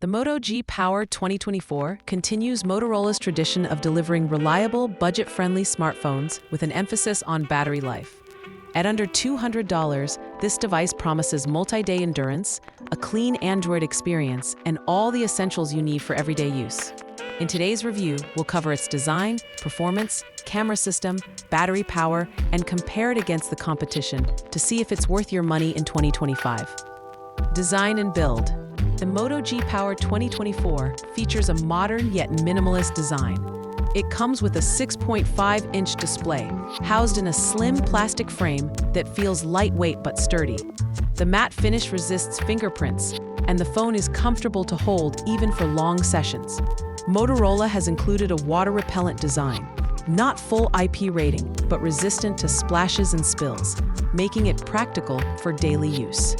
The Moto G Power 2024 continues Motorola's tradition of delivering reliable, budget-friendly smartphones with an emphasis on battery life. At under $200, this device promises multi-day endurance, a clean Android experience, and all the essentials you need for everyday use. In today's review, we'll cover its design, performance, camera system, battery power, and compare it against the competition to see if it's worth your money in 2025. Design and build. The Moto G Power 2024 features a modern yet minimalist design. It comes with a 6.5-inch display, housed in a slim plastic frame that feels lightweight but sturdy. The matte finish resists fingerprints, and the phone is comfortable to hold even for long sessions. Motorola has included a water-repellent design, not full IP rating, but resistant to splashes and spills, making it practical for daily use.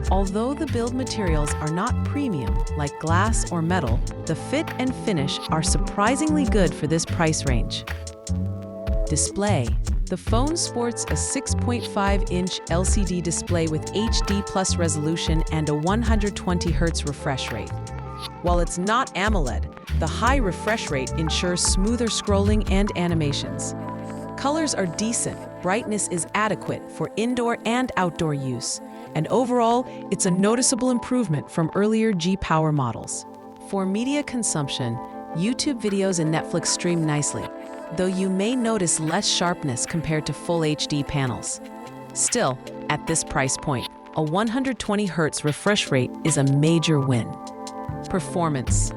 Although the build materials are not premium, like glass or metal, the fit and finish are surprisingly good for this price range. Display. The phone sports a 6.5-inch LCD display with HD+ resolution and a 120Hz refresh rate. While it's not AMOLED, the high refresh rate ensures smoother scrolling and animations. Colors are decent, brightness is adequate for indoor and outdoor use, and overall, it's a noticeable improvement from earlier G Power models. For media consumption, YouTube videos and Netflix stream nicely, though you may notice less sharpness compared to full HD panels. Still, at this price point, a 120Hz refresh rate is a major win. Performance.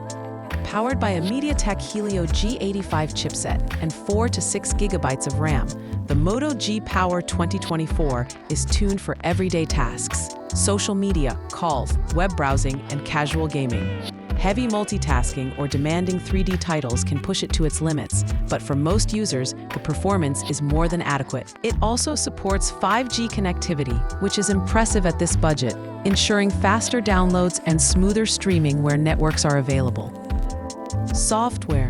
Powered by a MediaTek Helio G85 chipset and 4 to 6 GB of RAM, the Moto G Power 2024 is tuned for everyday tasks: social media, calls, web browsing, and casual gaming. Heavy multitasking or demanding 3D titles can push it to its limits, but for most users, the performance is more than adequate. It also supports 5G connectivity, which is impressive at this budget, ensuring faster downloads and smoother streaming where networks are available. Software.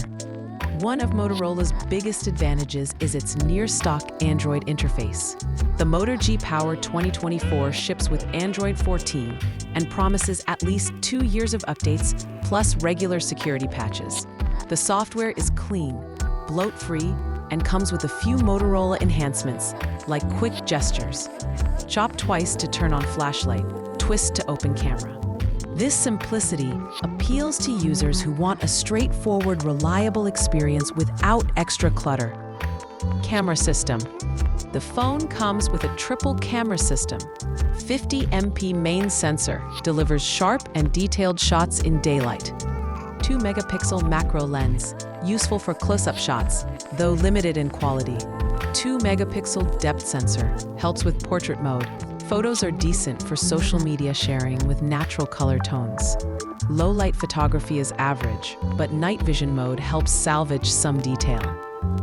One of Motorola's biggest advantages is its near-stock Android interface. The Moto G Power 2024 ships with Android 14 and promises at least 2 years of updates plus regular security patches. The software is clean, bloat-free, and comes with a few Motorola enhancements like quick gestures. Chop twice to turn on flashlight, twist to open camera. This simplicity appeals to users who want a straightforward, reliable experience without extra clutter. Camera system. The phone comes with a triple camera system. 50MP main sensor delivers sharp and detailed shots in daylight. 2-megapixel macro lens, useful for close-up shots, though limited in quality. 2-megapixel depth sensor helps with portrait mode. Photos are decent for social media sharing with natural color tones. Low-light photography is average, but night vision mode helps salvage some detail.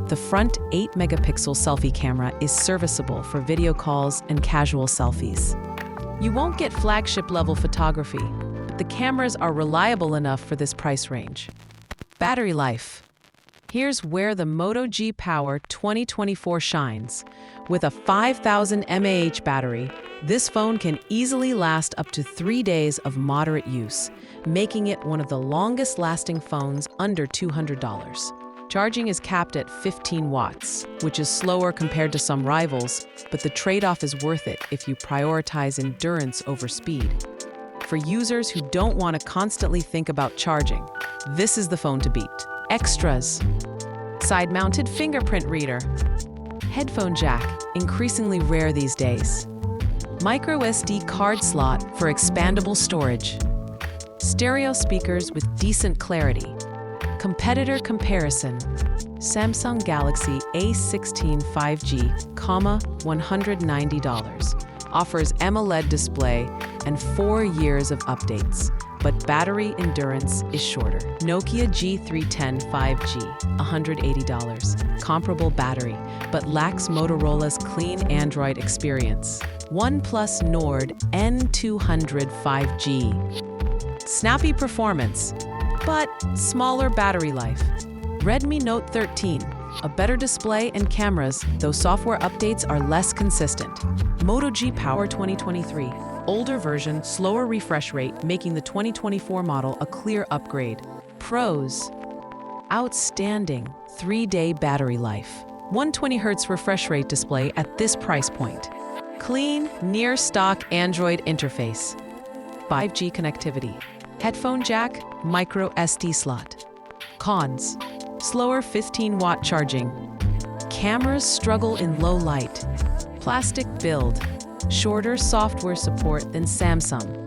The front 8-megapixel selfie camera is serviceable for video calls and casual selfies. You won't get flagship-level photography, but the cameras are reliable enough for this price range. Battery life. Here's where the Moto G Power 2024 shines. With a 5,000 mAh battery, this phone can easily last up to 3 days of moderate use, making it one of the longest-lasting phones under $200. Charging is capped at 15 watts, which is slower compared to some rivals, but the trade-off is worth it if you prioritize endurance over speed. For users who don't want to constantly think about charging, this is the phone to beat. Extras. Side-mounted fingerprint reader. Headphone jack, increasingly rare these days. Micro SD card slot for expandable storage. Stereo speakers with decent clarity. Competitor comparison. Samsung Galaxy A16 5G, $190. Offers AMOLED display and 4 years of updates, but battery endurance is shorter. Nokia G310 5G, $180. Comparable battery, but lacks Motorola's clean Android experience. OnePlus Nord N200 5G. Snappy performance, but smaller battery life. Redmi Note 13, a better display and cameras, though software updates are less consistent. Moto G Power 2023. Older version, slower refresh rate, making the 2024 model a clear upgrade. Pros. Outstanding 3-day battery life. 120Hz refresh rate display at this price point. Clean, near-stock Android interface. 5G connectivity. Headphone jack, micro SD slot. Cons. Slower 15-watt charging. Cameras struggle in low light. Plastic build. Shorter software support than Samsung.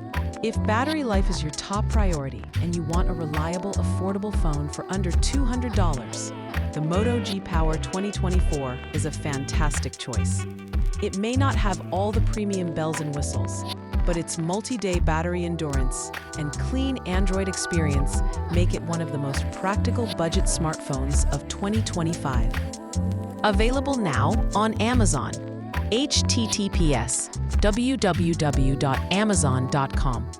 If battery life is your top priority and you want a reliable, affordable phone for under $200, the Moto G Power 2024 is a fantastic choice. It may not have all the premium bells and whistles, but its multi-day battery endurance and clean Android experience make it one of the most practical budget smartphones of 2025. Available now on Amazon. https://www.amazon.com